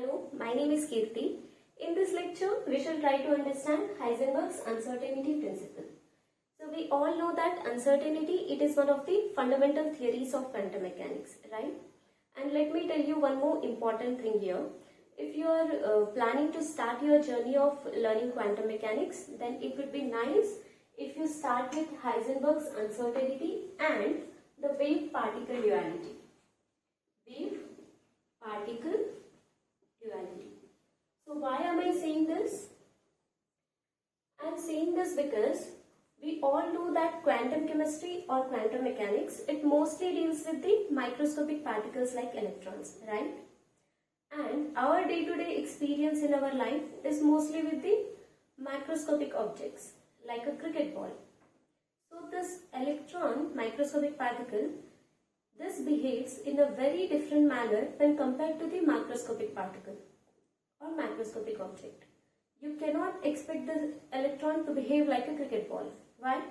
Hello, my name is Kirti. In this lecture, we shall try to understand Heisenberg's uncertainty principle. So we all know that uncertainty, it is one of the fundamental theories of quantum mechanics, right? And let me tell you one more important thing here. If you are planning to start your journey of learning quantum mechanics, then it would be nice if you start with Heisenberg's uncertainty and the wave-particle duality. Wave-particle duality. So why am I saying this? I am saying this because we all know that quantum chemistry or quantum mechanics, it mostly deals with the microscopic particles like electrons, right? And our day-to-day experience in our life is mostly with the macroscopic objects like a cricket ball. So this electron microscopic particle, this behaves in a very different manner when compared to the macroscopic particle or macroscopic object. You cannot expect the electron to behave like a cricket ball. Why?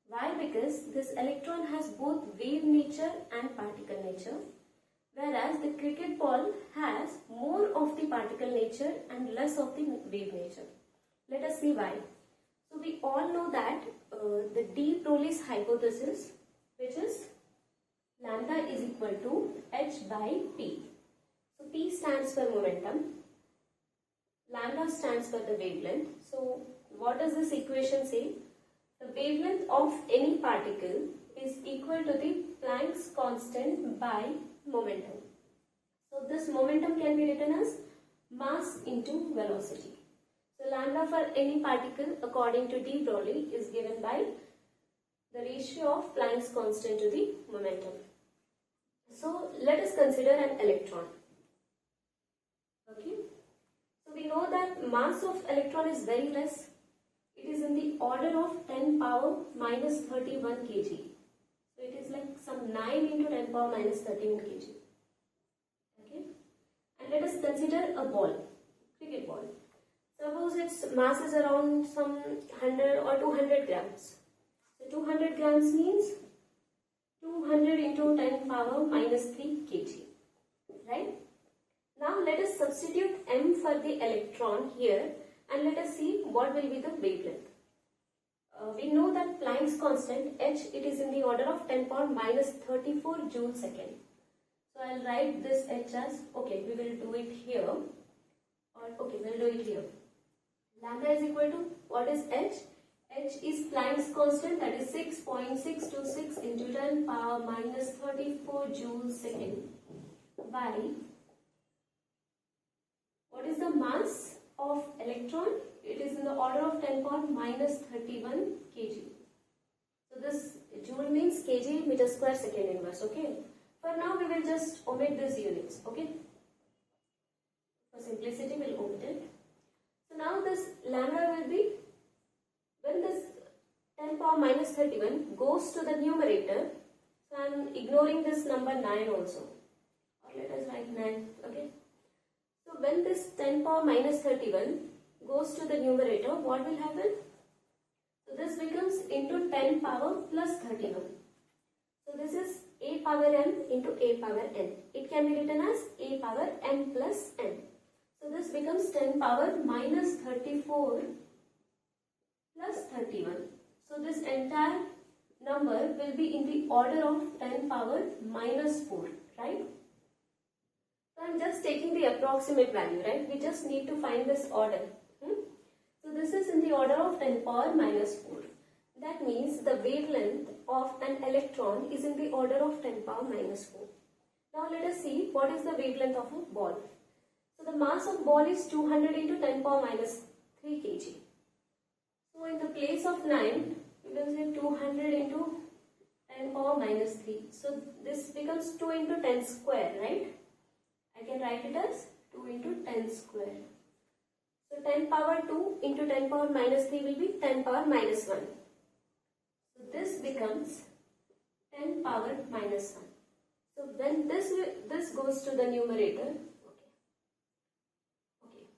Why? Because this electron has both wave nature and particle nature, whereas the cricket ball has more of the particle nature and less of the wave nature. Let us see why. So we all know that the de Broglie's hypothesis, which is lambda is equal to h by p. So p stands for momentum, lambda stands for the wavelength. So what does this equation say? The wavelength of any particle is equal to the Planck's constant by momentum. So this momentum can be written as mass into velocity. So lambda for any particle according to de Broglie is given by the ratio of Planck's constant to the momentum. So let us consider an electron. Okay. So we know that mass of electron is very less. It is in the order of 10 power minus 31 kg. So it is like some 9 into 10 power minus 31 kg. Okay. And let us consider a ball, cricket ball. Suppose its mass is around some 100 or 200 grams. So 200 grams means 200 into 10 power minus 3 kg. Right? Now let us substitute m for the electron here and let us see what will be the wavelength. We know that Planck's constant h, it is in the order of 10 power minus 34 joule second. So I'll write this h as, okay, we will do it here, or okay, we'll do it here. Lambda is equal to, what is h? H is Planck's constant, that is 6.626 into 10 power minus 34 joule second by, what is the mass of electron? It is in the order of 10 power minus 31 kg. So this joule means kg meter square second inverse, okay? For now we will just omit these units, okay? For simplicity we will omit it. So now this lambda will be, when this 10 power minus 31 goes to the numerator, so I am ignoring this number 9 also, or let us write 9, okay? So when this 10 power minus 31 goes to the numerator, what will happen? So this becomes into 10 power plus 31. So this is a power m into a power n. It can be written as a power m plus n. So this becomes 10 power minus 34 plus 31. So this entire number will be in the order of 10 power minus 4, right? So I am just taking the approximate value, right? We just need to find this order. So this is in the order of 10 power minus 4. That means the wavelength of an electron is in the order of 10 power minus 4. Now let us see what is the wavelength of a ball. So the mass of ball is 200 into 10 power minus 3 kg. So in the place of 9, we will say 200 into 10 power minus 3. So this becomes 2 into 10 square, right? I can write it as 2 into 10 square. So 10 power 2 into 10 power minus 3 will be 10 power minus 1. So this becomes 10 power minus 1. So when this goes to the numerator,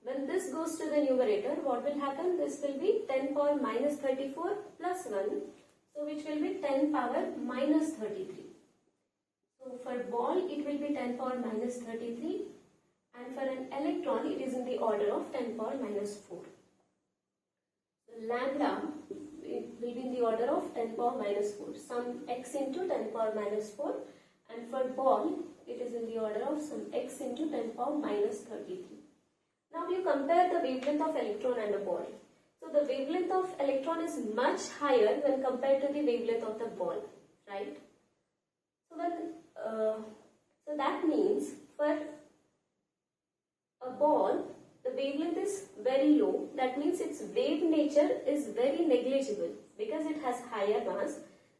when this goes to the numerator, what will happen? This will be 10 power minus 34 plus 1. So which will be 10 power minus 33. So for ball it will be 10 power minus 33 and for an electron order of 10 power minus 4. Lambda will be in the order of 10 power minus 4, some x into 10 power minus 4, and for ball it is in the order of some x into 10 power minus 33. Now you compare the wavelength of electron and a ball. So the wavelength of electron is much higher when compared to the wavelength of the ball, right? So that means for a ball, the wavelength is very low. That means its wave nature is very negligible because it has higher mass.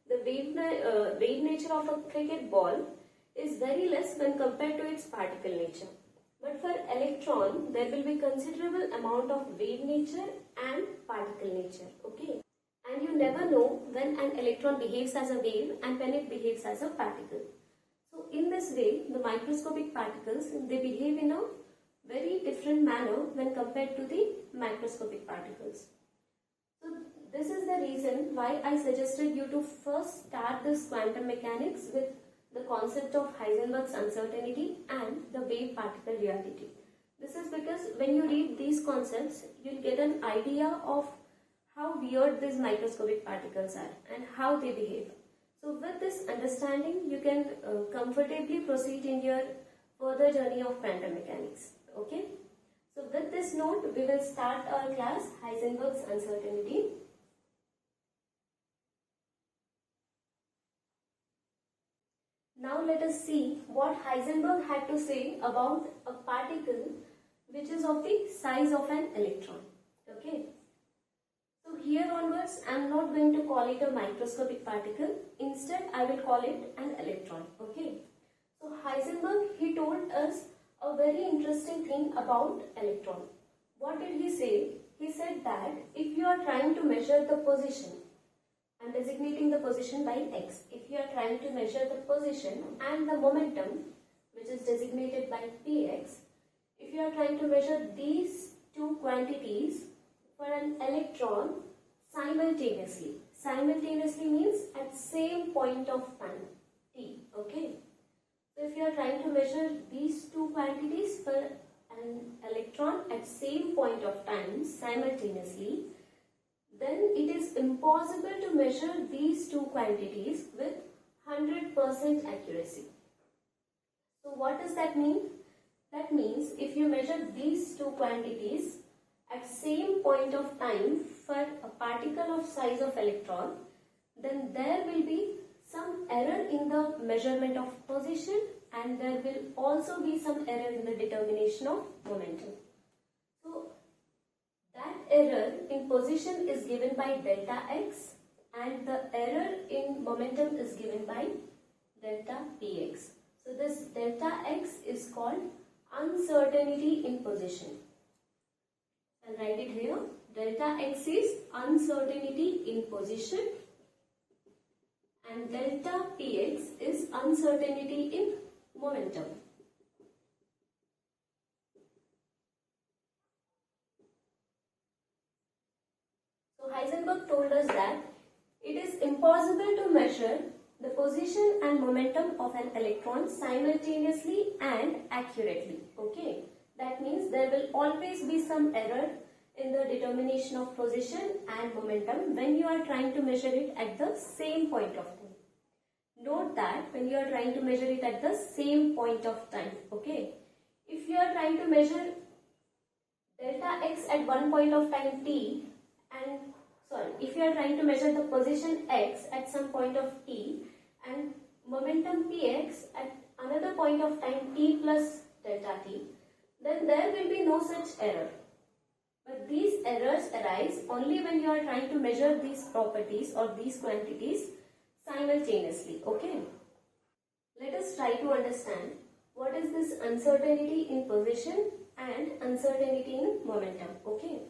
The wave nature of a cricket ball is very less when compared to its particle nature. But for electron, there will be considerable amount of wave nature and particle nature. Okay, and you never know when an electron behaves as a wave and when it behaves as a particle. So in this way, the microscopic particles, they behave in a very different manner when compared to the macroscopic particles. So this is the reason why I suggested you to first start this quantum mechanics with the concept of Heisenberg's uncertainty and the wave particle duality. This is because when you read these concepts, you'll get an idea of how weird these microscopic particles are and how they behave. So with this understanding, you can comfortably proceed in your further journey of quantum mechanics. Okay. So with this note, we will start our class Heisenberg's uncertainty. Now let us see what Heisenberg had to say about a particle which is of the size of an electron. Okay. So here onwards, I am not going to call it a microscopic particle. Instead, I will call it an electron. Okay. So Heisenberg, he told us a very interesting thing about electron. What did he say? He said that if you are trying to measure the position, I am designating the position by x. If you are trying to measure the position and the momentum, which is designated by px, if you are trying to measure these two quantities for an electron simultaneously. Simultaneously means at same point of time, t. Okay. So if you are trying to measure these two quantities for an electron at same point of time simultaneously, then it is impossible to measure these two quantities with 100% accuracy. So what does that mean? That means if you measure these two quantities at same point of time for a particle of size of electron, then there will be some error in the measurement of position and there will also be some error in the determination of momentum. So that error in position is given by delta x and the error in momentum is given by delta px. So this delta x is called uncertainty in position. I'll write it here. Delta x is uncertainty in position and delta px is uncertainty in momentum. So Heisenberg told us that it is impossible to measure the position and momentum of an electron simultaneously and accurately. Okay, that means there will always be some error in the determination of position and momentum when you are trying to measure it at the same point of time. Note that when you are trying to measure it at the same point of time, okay, if you are trying to measure delta x at one point of time t and if you are trying to measure the position x at some point of t and momentum px at another point of time t plus delta t, then there will be no such error. But these errors arise only when you are trying to measure these properties or these quantities simultaneously. Okay. Let us try to understand what is this uncertainty in position and uncertainty in momentum. Okay.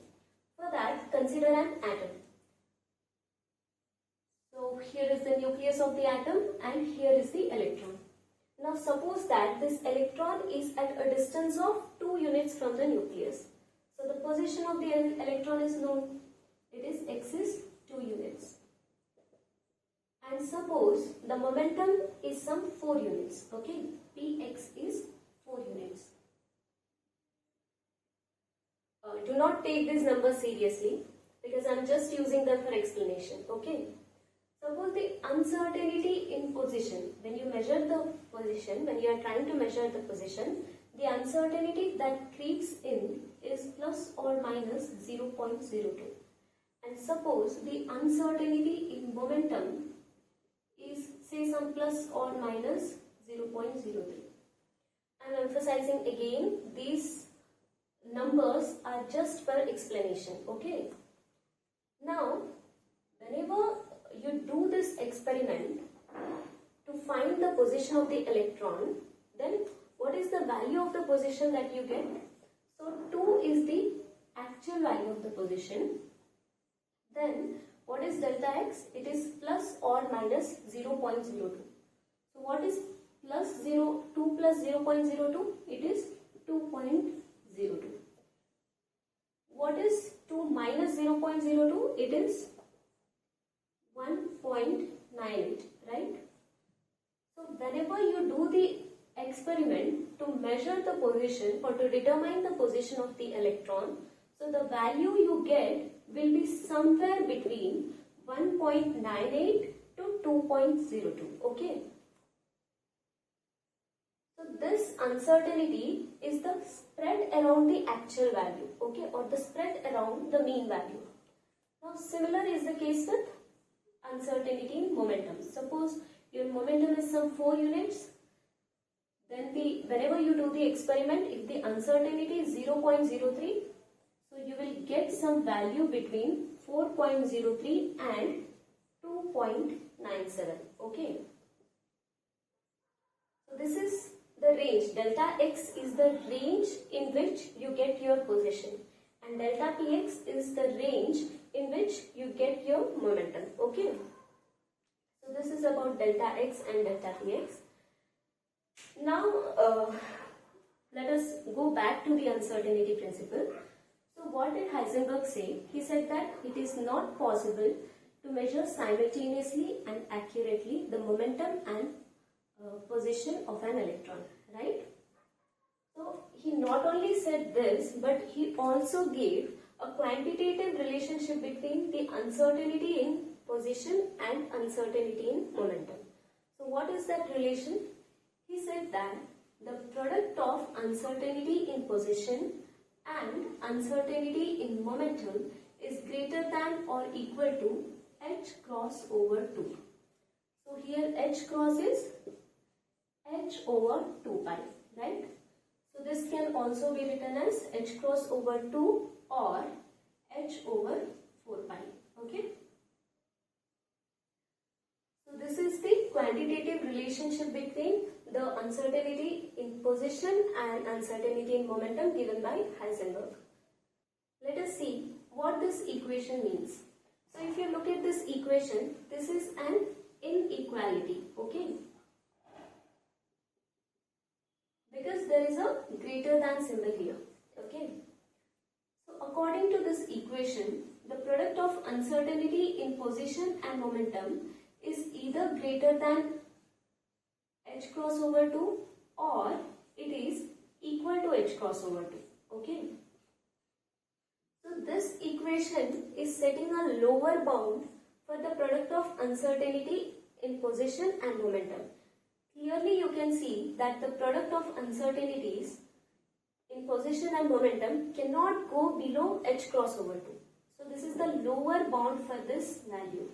For that, consider an atom. So here is the nucleus of the atom and here is the electron. Now suppose that this electron is at a distance of 2 units from the nucleus. So the position of the electron is known. It is x is 2 units. And suppose the momentum is some 4 units. Okay, px is 4 units. do not take these numbers seriously because I'm just using them for explanation. Okay. Suppose the uncertainty in position, when you measure the position, when you are trying to measure the position, the uncertainty that creeps in is plus or minus 0.02. And suppose the uncertainty in momentum is say some plus or minus 0.03. I am emphasizing again, these numbers are just for explanation. Okay. Now, whenever you do this experiment to find the position of the electron, then what is the value of the position that you get? So 2 is the actual value of the position. Then what is delta x? It is plus or minus 0.02. So what is plus 2 plus 0.02? It is 2.02. What is 2 minus 0.02? It is 1.98, right? So whenever you do the experiment to measure the position or to determine the position of the electron, so the value you get will be somewhere between 1.98 to 2.02. Okay. So this uncertainty is the spread around the actual value, okay, or the spread around the mean value. Now similar is the case with uncertainty in momentum. Suppose your momentum is some 4 units, then whenever you do the experiment, if the uncertainty is 0.03, so you will get some value between 4.03 and 2.97. Okay. So this is the range. Delta x is the range in which you get your position, and delta px is the range in which you get your momentum. Okay. So this is about delta x and delta px. Now let us go back to the uncertainty principle. So what did Heisenberg say? He said that it is not possible to measure simultaneously and accurately the momentum and position of an electron, right? So he not only said this, but he also gave a quantitative relationship between the uncertainty in position and uncertainty in momentum. So what is that relation? He said that the product of uncertainty in position and uncertainty in momentum is greater than or equal to h cross over 2. So here h cross is h over 2 pi, right? So this can also be written as h cross over 2 or h over 4 pi, okay? So this is the quantitative relationship between the uncertainty in position and uncertainty in momentum given by Heisenberg. Let us see what this equation means. So if you look at this equation, this is an inequality, okay? Because there is a greater than symbol here, okay? So according to this equation, the product of uncertainty in position and momentum is either greater than h cross over 2 or it is equal to h cross over 2, okay? So this equation is setting a lower bound for the product of uncertainty in position and momentum. Clearly you can see that the product of uncertainties in position and momentum cannot go below h cross over 2. So this is the lower bound for this value.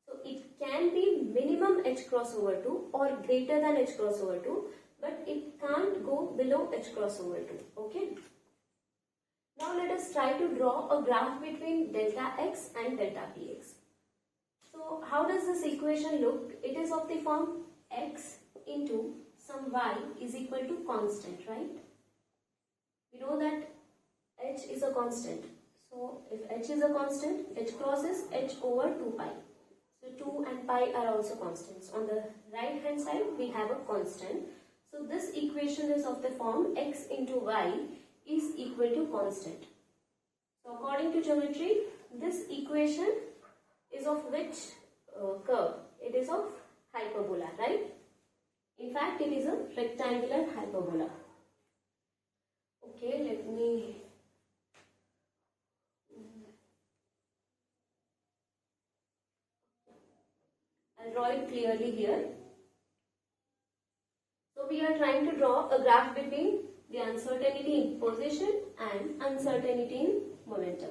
So it can be minimum h cross over 2 or greater than h cross over 2, but it can't go below h cross over 2, okay? Now let us try to draw a graph between delta x and delta px. So how does this equation look? It is of the form x into some y is equal to constant, right? We know that h is a constant. So if h is a constant, h cross is h over 2 pi. So 2 and pi are also constants. On the right hand side we have a constant. So this equation is of the form x into y is equal to constant. So according to geometry, this equation is of which curve? It is of hyperbola, right? In fact, it is a rectangular hyperbola. Okay, let me I'll draw it clearly here. So we are trying to draw a graph between the uncertainty in position and uncertainty in momentum.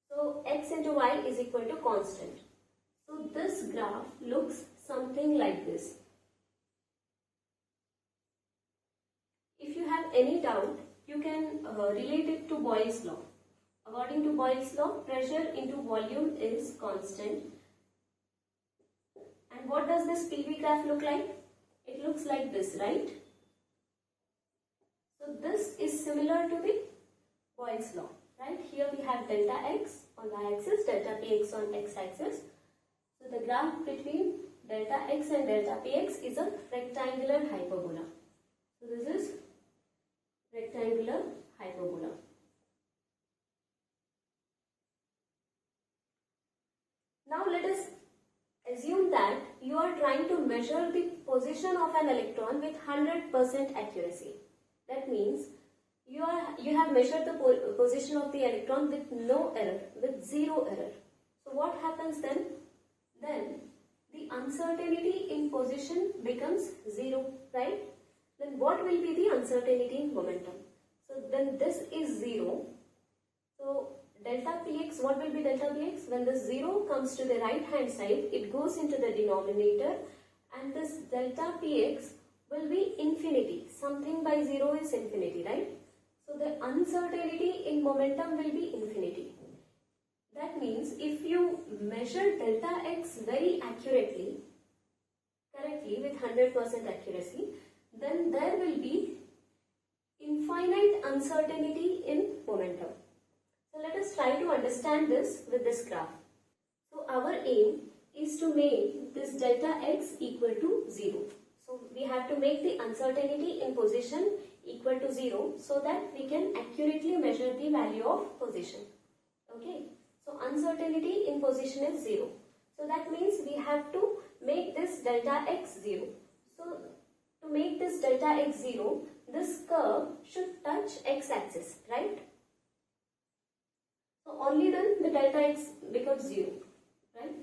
So x into y is equal to constant. So this graph looks something like this. If you have any doubt, you can relate it to Boyle's law. According to Boyle's law, pressure into volume is constant. And what does this PV graph look like? It looks like this, right? So this is similar to the Boyle's law, right? Here we have delta x on y-axis, delta px on x-axis. So the graph between delta x and delta px is a rectangular hyperbola. So this is rectangular hyperbola. Now let us assume that you are trying to measure the position of an electron with 100% accuracy. That means you have measured the position of the electron with no error, with zero error. So what happens then? Then the uncertainty in position becomes zero, right? Then what will be the uncertainty in momentum? So then this is zero. So delta px, what will be delta px? When the 0 comes to the right hand side, it goes into the denominator, and this delta px will be infinity. Something by 0 is infinity, right? So the uncertainty in momentum will be infinity. That means if you measure delta x very accurately, correctly with 100% accuracy, then there will be infinite uncertainty in momentum. So let us try to understand this with this graph. So our aim is to make this delta x equal to 0. So we have to make the uncertainty in position equal to 0 so that we can accurately measure the value of position. Okay. So uncertainty in position is 0. So that means we have to make this delta x 0. So to make this delta x 0, this curve should touch x-axis, right? So only then the delta x becomes 0, right?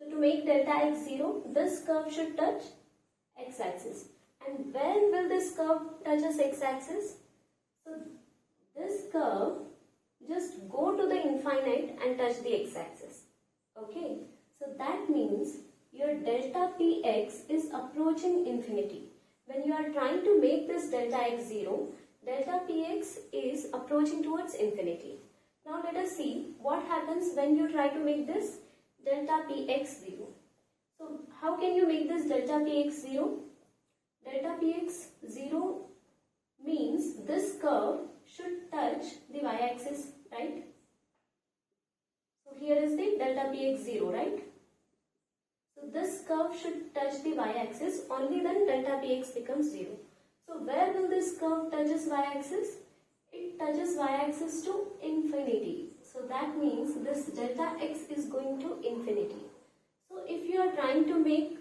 So to make delta x 0, this curve should touch x-axis. And when will this curve touches x-axis? So this curve just go to the infinite and touch the x-axis. Okay, so that means your delta px is approaching infinity. When you are trying to make this delta x 0, delta px is approaching towards infinity. Now let us see what happens when you try to make this delta px 0. So how can you make this delta px 0? Delta px 0 means this curve should touch the y-axis, right? So here is the delta px 0, right? So this curve should touch the y-axis, only then delta px becomes 0. So where will this curve touches y-axis? It touches y-axis to infinity. So that means this delta x is going to infinity. So if you are trying to make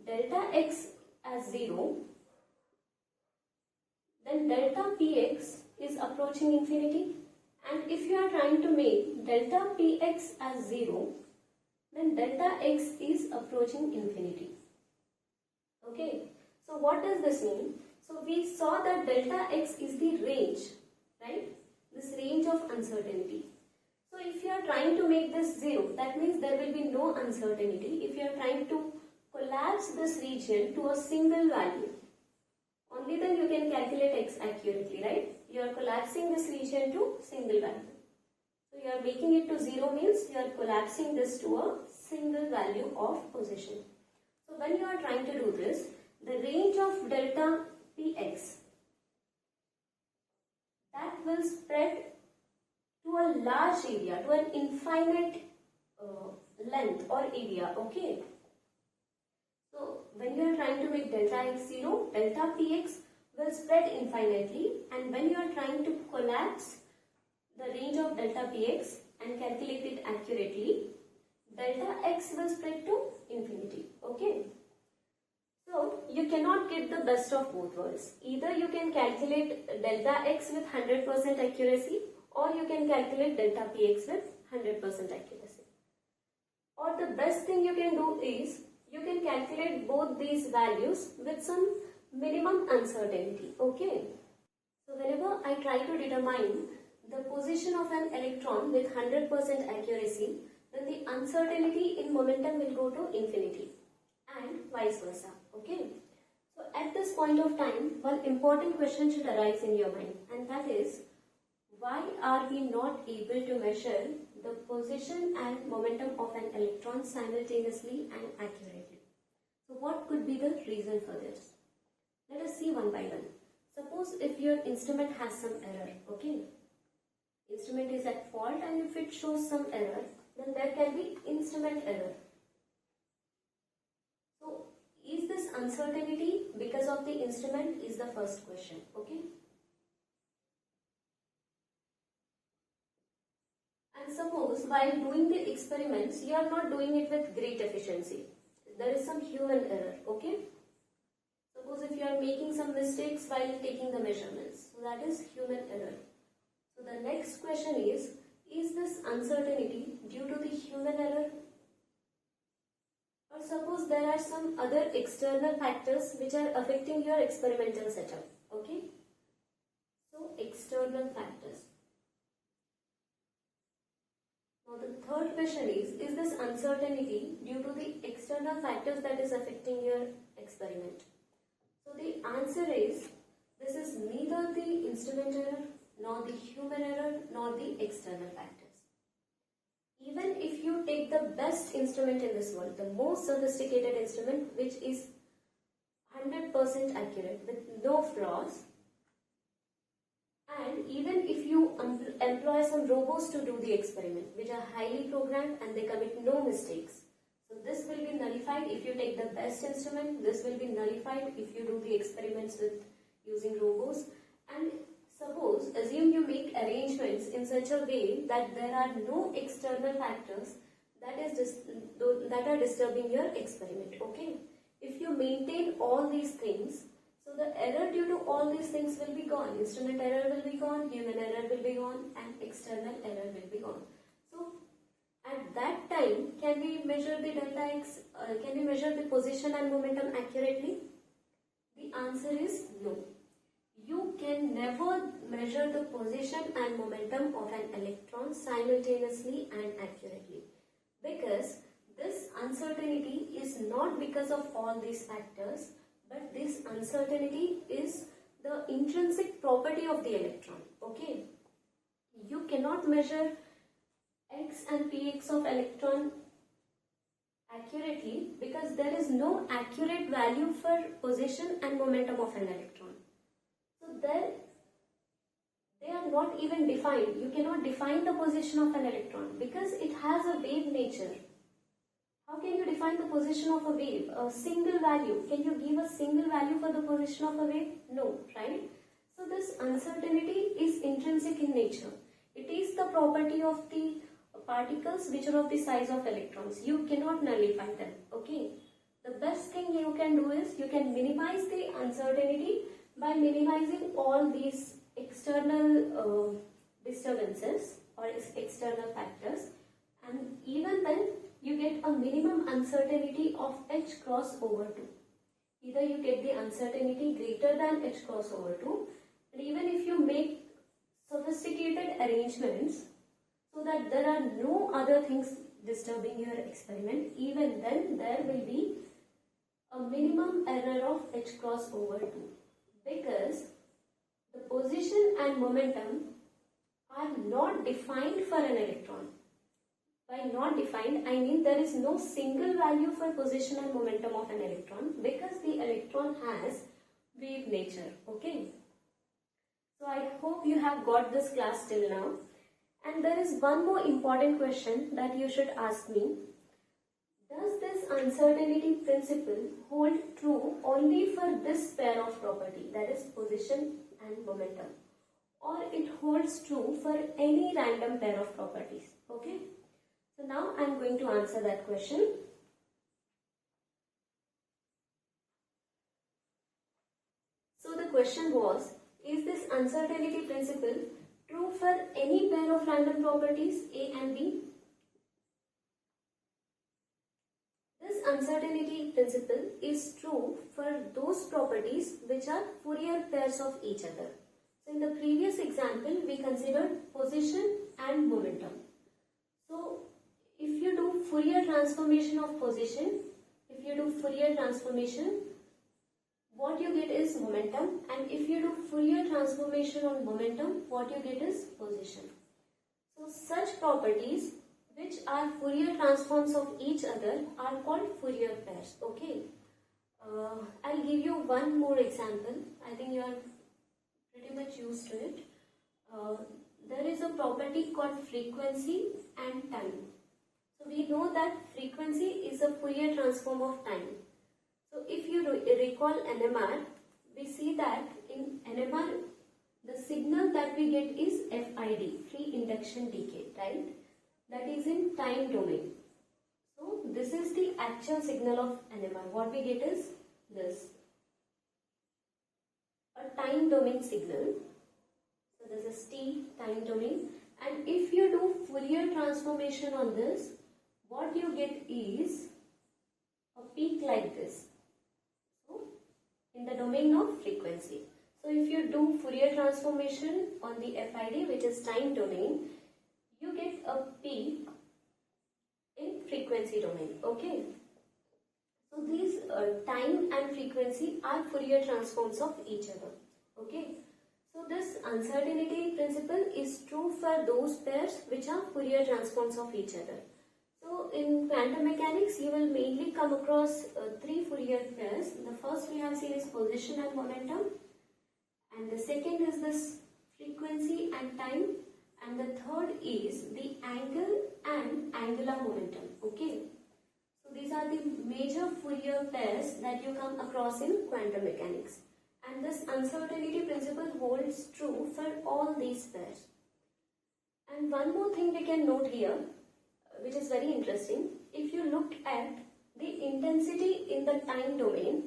delta x as 0, then delta px is approaching infinity. And if you are trying to make delta px as 0, then delta x is approaching infinity. Okay, so what does this mean? So we saw that delta x is the range, right? This range of uncertainty. So if you are trying to make this 0, that means there will be no uncertainty. If you are trying to collapse this region to a single value, only then you can calculate x accurately, right? You are collapsing this region to single value. So you are making it to 0 means you are collapsing this to a single value of position. So when you are trying to do this, the range of delta px, that will spread to a large area, to an infinite length or area, okay? So when you are trying to make delta x 0, delta px will spread infinitely, and when you are trying to collapse the range of delta px and calculate it accurately, delta x will spread to infinity, okay? So you cannot get the best of both worlds. Either you can calculate delta x with 100% accuracy, or you can calculate delta px with 100% accuracy. Or the best thing you can do is you can calculate both these values with some minimum uncertainty. Okay. So whenever I try to determine the position of an electron with 100% accuracy, then the uncertainty in momentum will go to infinity and vice versa. Okay. So at this point of time, one important question should arise in your mind, and that is, why are we not able to measure the position and momentum of an electron simultaneously and accurately? So what could be the reason for this? Let us see one by one. Suppose if your instrument has some error, okay? Instrument is at fault, and if it shows some error, then there can be instrument error. So is this uncertainty because of the instrument is the first question, okay? And suppose while doing the experiments, you are not doing it with great efficiency. There is some human error, okay? Suppose if you are making some mistakes while taking the measurements, so that is human error. So the next question is this uncertainty due to the human error? Or suppose there are some other external factors which are affecting your experimental setup, okay? So external factors. Now the third question is this uncertainty due to the external factors that is affecting your experiment? So the answer is, this is neither the instrument error, nor the human error, nor the external factors. Even if you take the best instrument in this world, the most sophisticated instrument which is 100% accurate with no flaws, and even if you employ some robots to do the experiment which are highly programmed and they commit no mistakes, so this will be nullified if you take the best instrument, this will be nullified if you do the experiments with using robots. And suppose, assume you make arrangements in such a way that there are no external factors that are disturbing your experiment, okay? If you maintain all these things, so the error due to all these things will be gone. Instrument error will be gone, human error will be gone, and external error will be gone. So at that time, can we measure the delta x, can we measure the position and momentum accurately? The answer is no. You can never measure the position and momentum of an electron simultaneously and accurately, because this uncertainty is not because of all these factors, but this uncertainty is the intrinsic property of the electron, okay? You cannot measure x and px of electron accurately because there is no accurate value for position and momentum of an electron. So there they are not even defined. You cannot define the position of an electron because it has a wave nature. How can you define the position of a wave? A single value. Can you give a single value for the position of a wave? No, right? So this uncertainty is intrinsic in nature. It is the property of the particles which are of the size of electrons. You cannot nullify them, okay? The best thing you can do is you can minimize the uncertainty by minimizing all these external disturbances or external factors, and even then you get a minimum uncertainty of h cross over 2. Either you get the uncertainty greater than h cross over 2, and even if you make sophisticated arrangements so that there are no other things disturbing your experiment, even then there will be a minimum error of h cross over 2, because the position and momentum are not defined for an electron. By not defined, I mean there is no single value for position and momentum of an electron because the electron has wave nature, okay? So I hope you have got this class till now. And there is one more important question that you should ask me. Does this uncertainty principle hold true only for this pair of property, that is position and momentum, or it holds true for any random pair of properties, okay? So now I am going to answer that question. So the question was, is this uncertainty principle true for any pair of random properties A and B? uncertainty principle is true for those properties which are Fourier pairs of each other. So in the previous example, we considered position and momentum. So if you do Fourier transformation of position, if you do Fourier transformation, what you get is momentum, and if you do Fourier transformation on momentum, what you get is position. So such properties which are Fourier transforms of each other are called Fourier pairs. Okay. I'll give you one more example. I think you are pretty much used to it. There is a property called frequency and time. So we know that frequency is a Fourier transform of time. So if you recall NMR, we see that in NMR, the signal that we get is FID, free induction decay, right? That is in time domain. So this is the actual signal of NMR. What we get is this, a time domain signal. So this is T, time domain. And if you do Fourier transformation on this, what you get is a peak like this. So in the domain of frequency. So if you do Fourier transformation on the FID, which is time domain, you get a peak in frequency domain. Okay. So these time and frequency are Fourier transforms of each other. Okay. So this uncertainty principle is true for those pairs which are Fourier transforms of each other. So in quantum mechanics, you will mainly come across three Fourier pairs. The first we have seen is position and momentum, and the second is this frequency and time, and the third is the angle and angular momentum. Okay. So these are the major Fourier pairs that you come across in quantum mechanics. And this uncertainty principle holds true for all these pairs. And one more thing we can note here, which is very interesting. If you look at the intensity in the time domain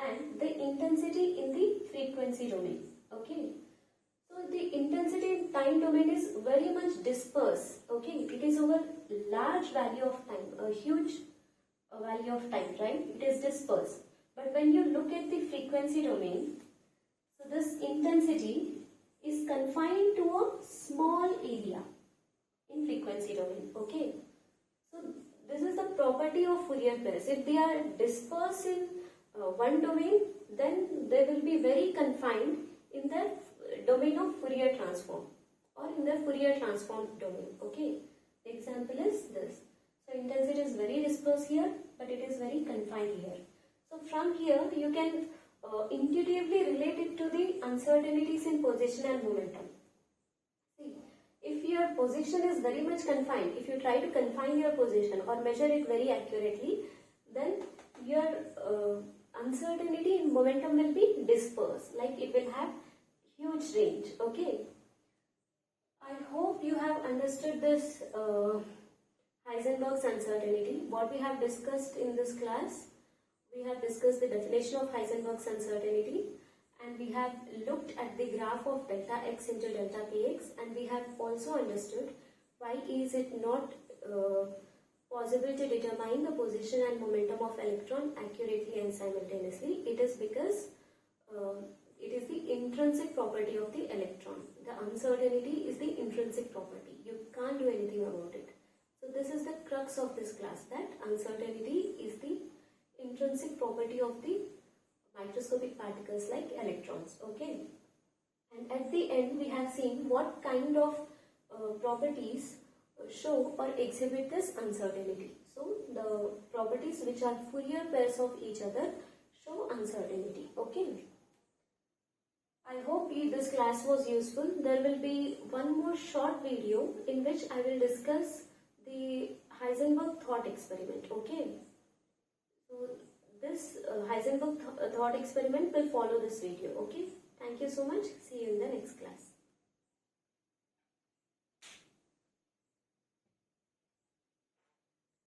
and the intensity in the frequency domain. Okay. So the intensity in time domain is very much dispersed. Okay. It is over large value of time, a huge value of time, right? It is dispersed. But when you look at the frequency domain, so this intensity is confined to a small area in frequency domain. Okay. So this is the property of Fourier pairs. If they are dispersed in one domain, then they will be very confined in the domain of Fourier transform or in the Fourier transform domain. Okay. The example is this. So intensity is very dispersed here, but it is very confined here. So from here you can intuitively relate it to the uncertainties in position and momentum. See, if your position is very much confined, if you try to confine your position or measure it very accurately, then your uncertainty in momentum will be dispersed, like it will have huge range. Okay. I hope you have understood this Heisenberg's uncertainty. What we have discussed in this class, we have discussed the definition of Heisenberg's uncertainty, and we have looked at the graph of delta x into delta kx, and we have also understood why is it not possible to determine the position and momentum of electron accurately and simultaneously. It is because it is the intrinsic property of the electron. The uncertainty is the intrinsic property. You can't do anything about it. So this is the crux of this class, that uncertainty is the intrinsic property of the microscopic particles like electrons. Okay. And at the end we have seen what kind of properties show or exhibit this uncertainty. So the properties which are Fourier pairs of each other show uncertainty. Okay. I hope this class was useful. There will be one more short video in which I will discuss the Heisenberg thought experiment. Okay. So this Heisenberg thought experiment will follow this video. Okay. Thank you so much. See you in the next class.